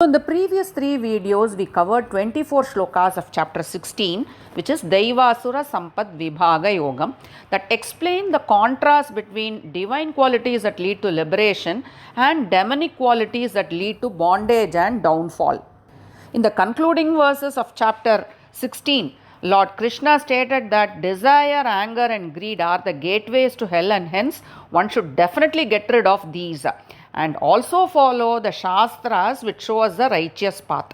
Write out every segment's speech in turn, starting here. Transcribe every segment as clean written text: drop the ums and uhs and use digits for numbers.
So in the previous 3 videos, we covered 24 shlokas of chapter 16, which is Daivasura Sampad Vibhaga Yogam, that explain the contrast between divine qualities that lead to liberation and demonic qualities that lead to bondage and downfall. In the concluding verses of chapter 16, Lord Krishna stated that desire, anger and greed are the gateways to hell, and hence one should definitely get rid of these and also follow the Shastras which show us the righteous path.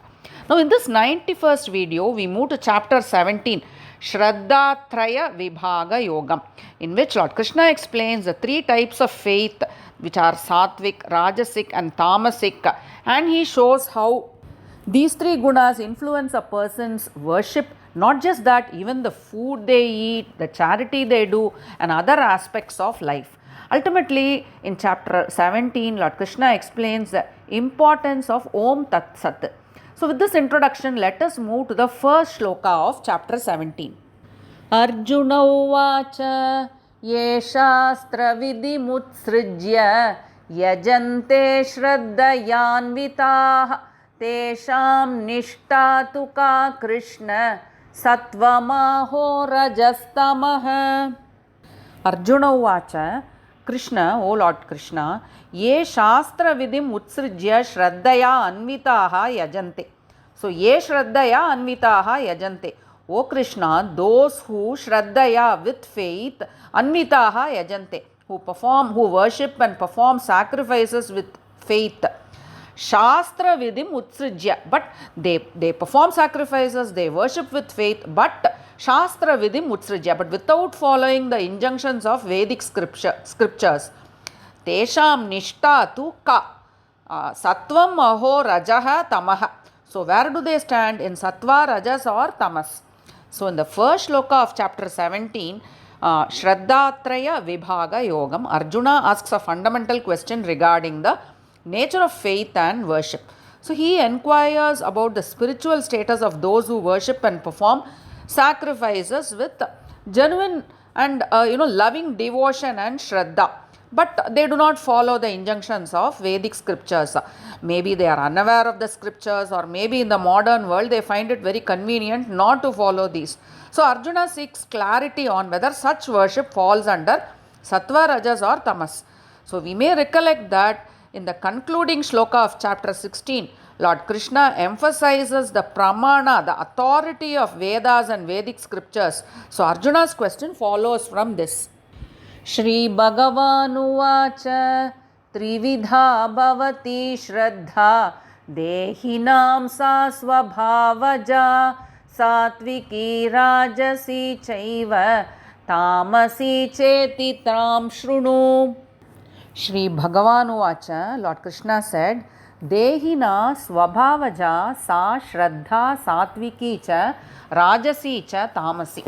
Now in this 91st video, we move to chapter 17, Shraddhatraya Vibhaga Yogam, in which Lord Krishna explains the 3 types of faith which are Sattvic, Rajasic and Tamasic, and he shows how these 3 gunas influence a person's worship. Not just that, even the food they eat, the charity they do and other aspects of life. Ultimately, in chapter 17, Lord Krishna explains the importance of Om Tat Sat. So with this introduction, let us move to the first shloka of chapter 17. Arjuna uvacha ye shastra vidhi mutsrijya yajante shraddhayanvitaah tesham nishtatu ka Krishna Sattva rajastamah. Arjuna uvacha, Krishna, O Lord Krishna, ye shastra vidim utsrijya shraddhaya anvitaha yajante. So, ye shraddhaya anvitaha yajante. O Krishna, those who shraddhaya with faith, anvitaha yajante, who worship and perform sacrifices with faith. Shastra vidim utsrijya, but they perform sacrifices, they worship with faith, but Shastra vidim utsrijya, but without following the injunctions of Vedic scriptures. Tesham nishta tu ka sattvam aho rajaha tamaha. So where do they stand? In sattva, rajas or tamas? So in the first shloka of chapter 17, Shraddhatraya Vibhaga Yogam, Arjuna asks a fundamental question regarding the nature of faith and worship. So he inquires about the spiritual status of those who worship and perform sacrifices with genuine and loving devotion and shraddha, but they do not follow the injunctions of Vedic scriptures. Maybe they are unaware of the scriptures, or maybe in the modern world they find it very convenient not to follow these. So Arjuna seeks clarity on whether such worship falls under sattva, rajas or tamas. So we may recollect that in the concluding shloka of chapter 16, Lord Krishna emphasizes the pramana, the authority of Vedas and Vedic scriptures. So Arjuna's question follows from this. Shri Bhagavan uvacha trividha bhavati shraddha dehinam sa svabhavaja satviki rajasi chaiva tamasi cheti tam shrunu. Shri Bhagavan uvacha, Lord Krishna said, Dehina swabhavaja sa shraddha satviki cha rajasi cha tamasi.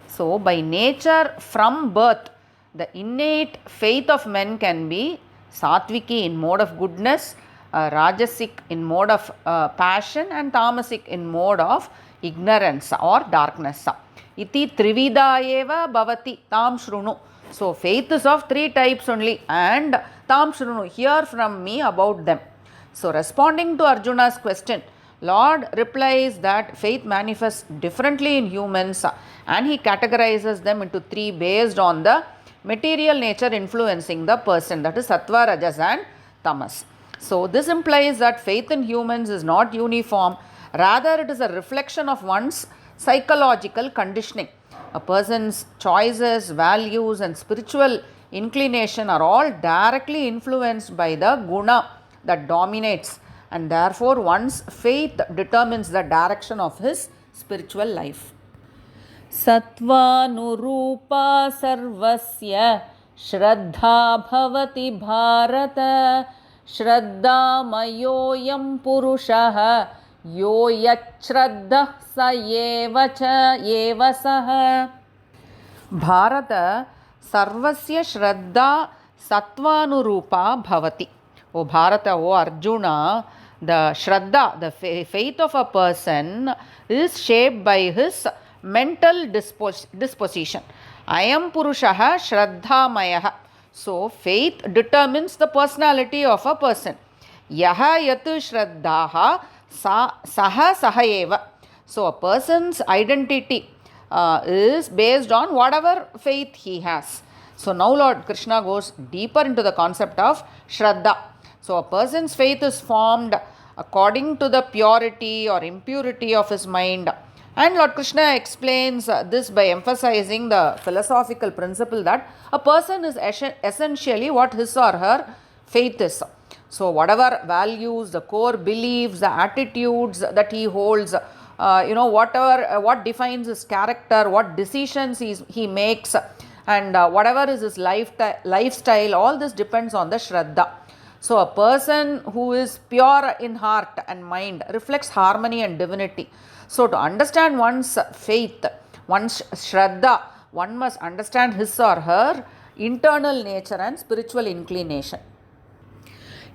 So by nature, from birth, the innate faith of men can be Sattviki in mode of goodness, Rajasic in mode of passion, and Tamasic in mode of ignorance or darkness. Iti trivida eva bhavati tam shrunu. So faith is of 3 types only, and tam shrunu, hear from me about them. So responding to Arjuna's question, Lord replies that faith manifests differently in humans, and he categorizes them into 3 based on the material nature influencing the person, that is sattva, rajas and tamas. So this implies that faith in humans is not uniform, rather it is a reflection of one's psychological conditioning. A person's choices, values and spiritual inclination are all directly influenced by the guna that dominates, and therefore one's faith determines the direction of his spiritual life. Sattva nurupa sarvasya shraddha bhavati bharata shraddha mayoyam purushaha yo yachraddha sa eva saha. Bharata sarvasya shraddha sattvanurupa bhavati. O Bharata, O Arjuna, the shraddha, the faith of a person is shaped by his mental disposition. Ayam purushaha shraddhamayaha. So faith determines the personality of a person. Yaha yatu shraddhaha saha eva. So a person's identity is based on whatever faith he has. So now Lord Krishna goes deeper into the concept of Shraddha. So a person's faith is formed according to the purity or impurity of his mind. And Lord Krishna explains this by emphasizing the philosophical principle that a person is essentially what his or her faith is. So whatever values, the core beliefs, the attitudes that he holds, what defines his character, what decisions he makes, and whatever is his lifestyle, all this depends on the Shraddha. So a person who is pure in heart and mind reflects harmony and divinity. So to understand one's faith, one's Shraddha, one must understand his or her internal nature and spiritual inclination.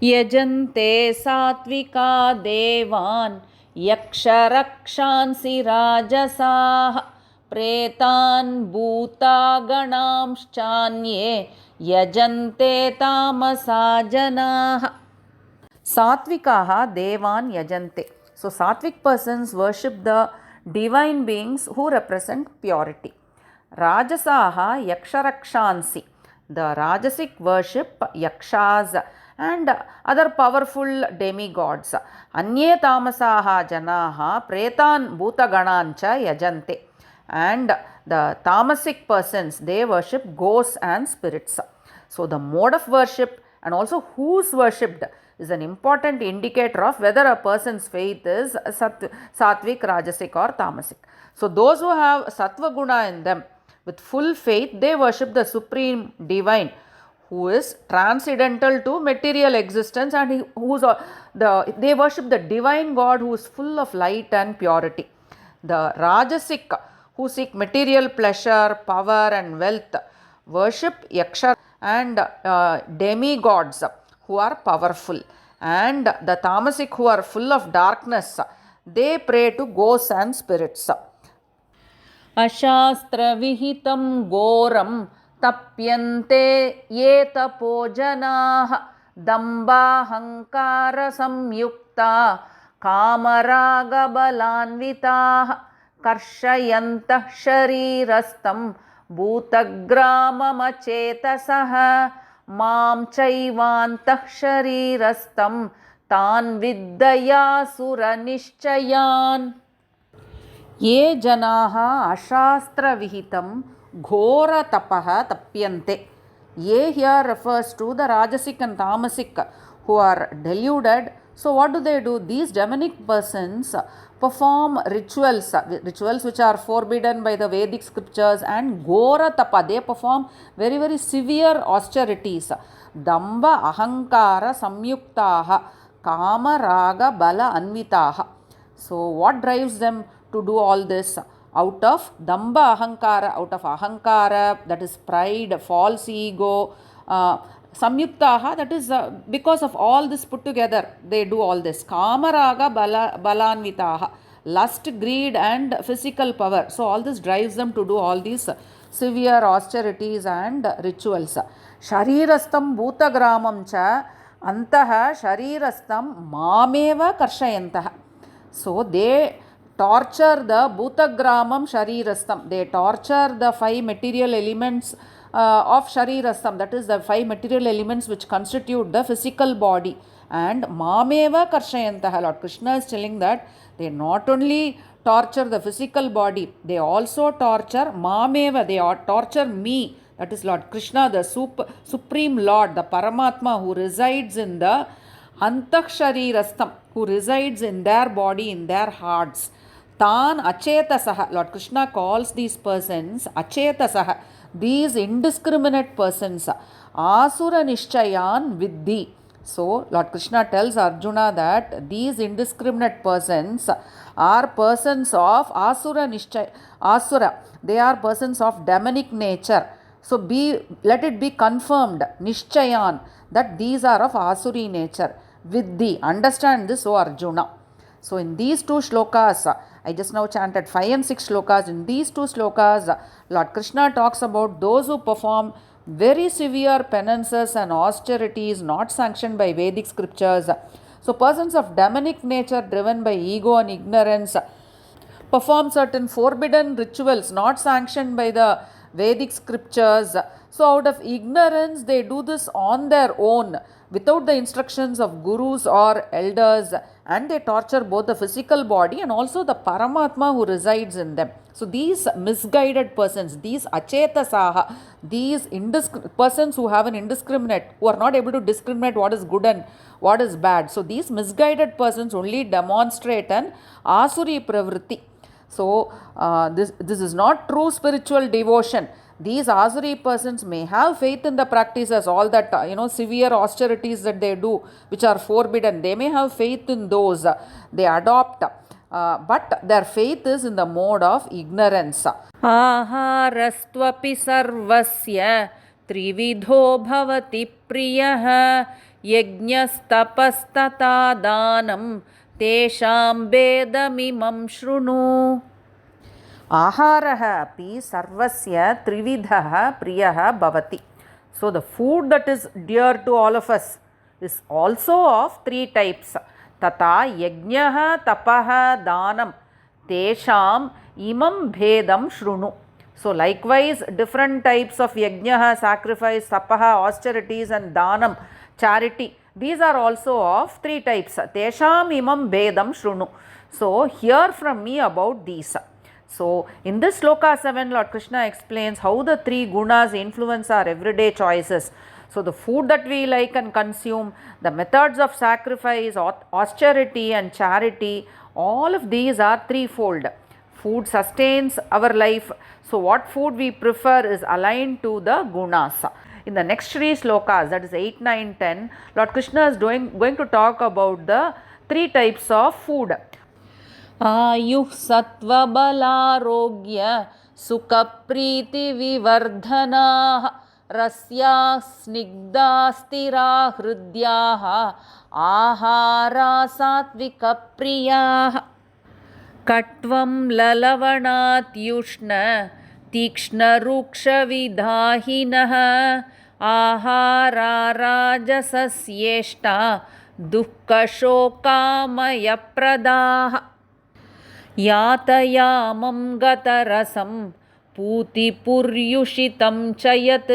Yajante Satvika Devan Yaksharakshansi Rajasah Pretan Bhuta Ganamshchanye Yajante Tamasa Janah. Satvikaha Devan Yajante. So Sattvic persons worship the divine beings who represent purity. Rajasaha Yaksharakshansi. The Rajasic worship Yakshas and other powerful demi-gods. Anye Tamasaha Janaha Pretan Bhutaganancha Yajante. And the Tamasic persons, they worship ghosts and spirits. So the mode of worship and also who's worshipped is an important indicator of whether a person's faith is Sattvic, Rajasic or Tamasik. So those who have Sattva Guna in them with full faith, they worship the supreme divine who is transcendental to material existence, and they worship the divine God who is full of light and purity. The Rajasic who seek material pleasure, power and wealth worship Yakshas and demi-gods who are powerful, and the Tamasik who are full of darkness, they pray to ghosts and spirits. Ashastra vihitam goram tapyante ye tapojanaah damba hankara samyukta kamaraga balanvitaah karshayantah sharirastam bhutagramamachetasah मां चैवान्तः शरीरस्थं तान् विद्दयासुरनिश्चयान्. ये जनाः अशास्त्रविहितं घोरतपः तप्यन्ते. Ye here refers to the Rajasic and Tamasik who are deluded. So what do? These demonic persons perform rituals which are forbidden by the Vedic scriptures, and Gora Tapa, they perform very, very severe austerities. Damba Ahankara Samyuktaha Kama Raga Bala Anvitaha. So what drives them to do all this? Out of Damba Ahankara, out of Ahankara, that is pride, false ego, Samyuktaha, that is because of all this put together, they do all this. Kamaraga balanvitaha, lust, greed and physical power. So all this drives them to do all these severe austerities and rituals. Sharirastam bhutagramam cha antaha sharirastam mameva karshayantaha. So they torture the bhutagramam sharirastam. They torture the 5 material elements of sharirastam, that is the 5 material elements which constitute the physical body. And mameva karshayantaha, Lord Krishna is telling that they not only torture the physical body, they also torture mameva, they torture me, that is Lord Krishna, the supreme Lord, the Paramatma who resides in the antah sharirastam, who resides in their body, in their hearts. Tan achetasaha, Lord Krishna calls these persons achetasaha, these indiscriminate persons, asura nishchayan viddhi. So Lord Krishna tells Arjuna that these indiscriminate persons are persons of asura. They are persons of demonic nature. So let it be confirmed, nishchayan, that these are of asuri nature. Viddhi, understand this, O Arjuna. So in these 2 shlokas, I just now chanted 5 and 6 shlokas. In these 2 shlokas, Lord Krishna talks about those who perform very severe penances and austerities not sanctioned by Vedic scriptures. So persons of demonic nature driven by ego and ignorance perform certain forbidden rituals not sanctioned by the Vedic scriptures. So out of ignorance they do this on their own without the instructions of gurus or elders, and they torture both the physical body and also the Paramatma who resides in them. So these misguided persons, these achetasaha, these persons who have an indiscriminate, who are not able to discriminate what is good and what is bad. So these misguided persons only demonstrate an asuri pravritti. So this is not true spiritual devotion. These asuri persons may have faith in the practices, all that severe austerities that they do, which are forbidden. They may have faith in those. They adopt. But their faith is in the mode of ignorance. Aharastvapi sarvasya trividho bhavati priyah yajnastapastata danam tesham bedamimam shrunu. Aharaha api sarvasya trividha priyaha bhavati. So the food that is dear to all of us is also of three types. Tata yajnaha tapaha danam tesham imam bhedam shrunu. So likewise different types of yajnaha, sacrifice, tapaha, austerities, and danam, charity, these are also of three types. Tesham imam bhedam shrunu. So hear from me about these. So in this sloka 7, Lord Krishna explains how the three gunas influence our everyday choices. So the food that we like and consume, the methods of sacrifice, austerity and charity, all of these are threefold. Food sustains our life. So what food we prefer is aligned to the gunas. In the next three slokas, that is 8, 9, 10, Lord Krishna is going to talk about the three types of food. Ayuh sattva balarogya sukha priti vivardhana rasya snigdha stira hridyaha ahara satvika priyaha katvam lalavanat yushna tikshna ruksha vidhahinah ahara rajasasyeshta dukkha shokamaya pradaha yatayamam gatarasam puti puryushitam chayat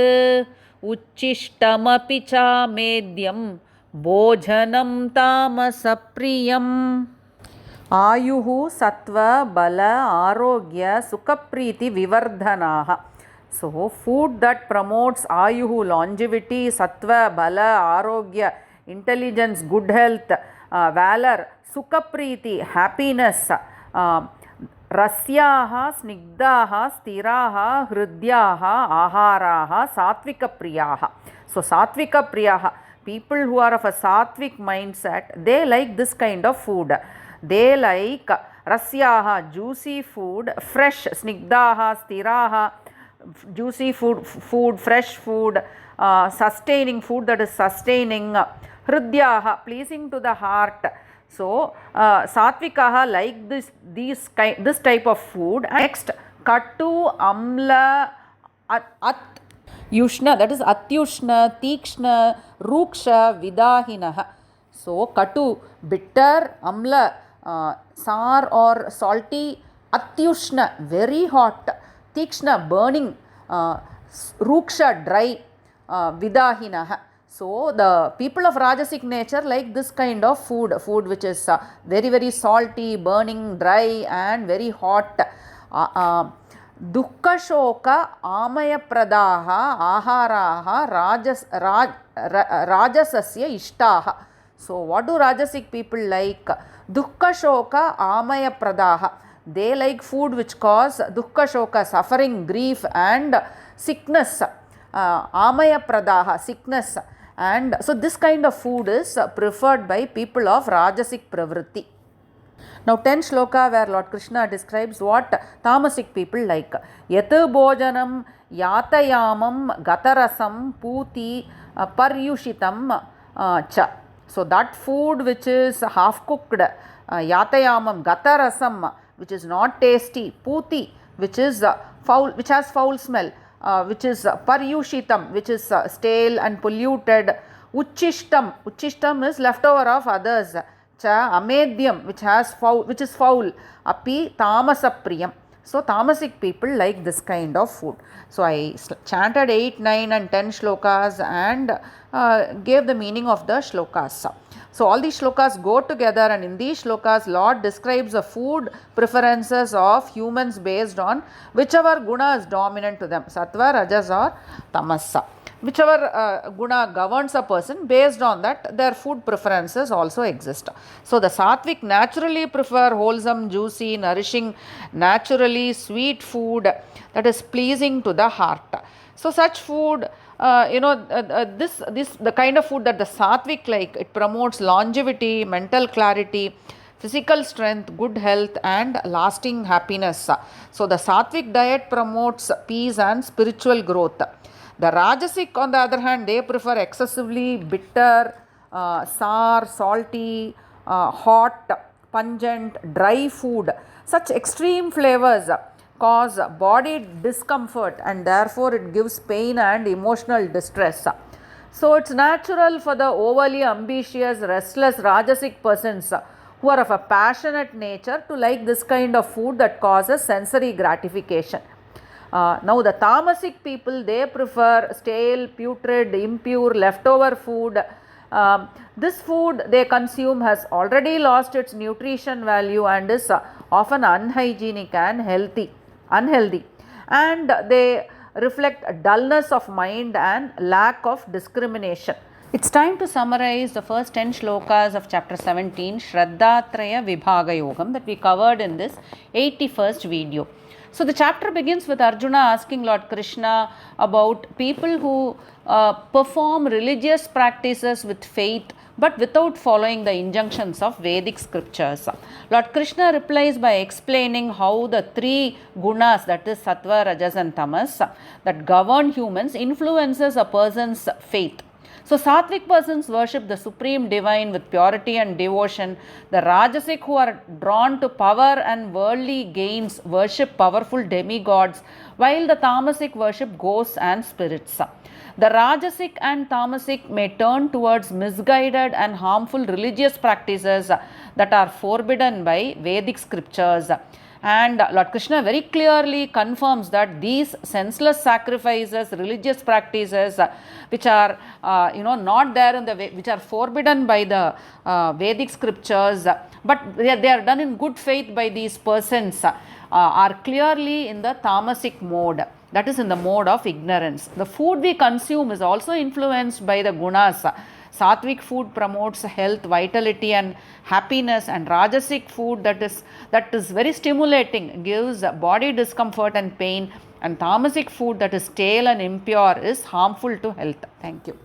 uchishtam cha medyam bhojanam tamasapriyam. Ayuhu sattva bala arogya sukapriti vivardhanaha. So food that promotes ayuhu, longevity, sattva bala arogya, intelligence, good health, valor, sukapriti, happiness, rasyaha snigdaha stiraha hridyaha aharaha satvika priyaha. So satvika priyaha, people who are of a sattvic mindset, they like this kind of food. They like rasyaha, juicy food, fresh, snigdaha stiraha, juicy food, fresh food, sustaining food, that is sustaining, hridyaha, pleasing to the heart. So satvikaha like this type of food. Next, katu amla at yushna, that is atyushna, tikshna, ruksha vidahinaha. So katu, bitter, amla, sour or salty, atyushna, very hot, tikshna, burning, ruksha, dry, vidahinaha. So the people of Rajasic nature like this kind of food which is very, very salty, burning, dry and very hot. Dukkha shoka amaya pradaha aharaha rajasasya ishtaha. So what do Rajasic people like? Dukkha shoka amaya pradaha. They like food which cause dukkha shoka, suffering, grief and sickness. Amaya pradaha, sickness. And so this kind of food is preferred by people of Rajasic pravritti. Now 10th shloka where Lord Krishna describes what tamasic people like. Yat bhojanam yatayamam gatarasam puti paryushitam cha. So that food which is half cooked, yatayamam, gatarasam, which is not tasty, puti, which is foul, which has foul smell, which is paryushitam, which is stale and polluted, Uchishtam is leftover of others. Cha amedyam, which is foul. Api tamasapriyam. So tamasic people like this kind of food. So I chanted 8, 9 and 10 shlokas and gave the meaning of the shlokas. So all these shlokas go together, and in these shlokas Lord describes the food preferences of humans based on whichever guna is dominant to them, sattva, rajas or tamas. Whichever guna governs a person, based on that their food preferences also exist. So the Sattvic naturally prefer wholesome, juicy, nourishing, naturally sweet food that is pleasing to the heart. So such food, the kind of food that the Sattvic like, it promotes longevity, mental clarity, physical strength, good health and lasting happiness. So the Sattvic diet promotes peace and spiritual growth. The Rajasic, on the other hand, they prefer excessively bitter, sour, salty, hot, pungent, dry food. Such extreme flavors cause body discomfort, and therefore it gives pain and emotional distress. So it's natural for the overly ambitious, restless Rajasic persons who are of a passionate nature to like this kind of food that causes sensory gratification. Now the Tamasic people, they prefer stale, putrid, impure, leftover food. This food they consume has already lost its nutrition value and is often unhygienic and unhealthy, and they reflect dullness of mind and lack of discrimination. It's time to summarize the first 10 shlokas of chapter 17, Shraddhatraya Vibhaga Yogam, that we covered in this 81st video. So the chapter begins with Arjuna asking Lord Krishna about people who perform religious practices with faith but without following the injunctions of Vedic scriptures. Lord Krishna replies by explaining how the three gunas, that is Sattva, Rajas and Tamas, that govern humans influences a person's faith. So Sattvic persons worship the supreme divine with purity and devotion. The Rajasic, who are drawn to power and worldly gains, worship powerful demi-gods, while the Tamasic worship ghosts and spirits. The Rajasic and Tamasic may turn towards misguided and harmful religious practices that are forbidden by Vedic scriptures. And Lord Krishna very clearly confirms that these senseless sacrifices, religious practices, which are not there in the which are forbidden by the Vedic scriptures, but they are done in good faith by these persons, are clearly in the tamasic mode, that is in the mode of ignorance. The food we consume is also influenced by the gunas. Sattvic food promotes health, vitality and happiness, and Rajasic food that is very stimulating, gives body discomfort and pain, and Tamasic food that is stale and impure is harmful to health. Thank you.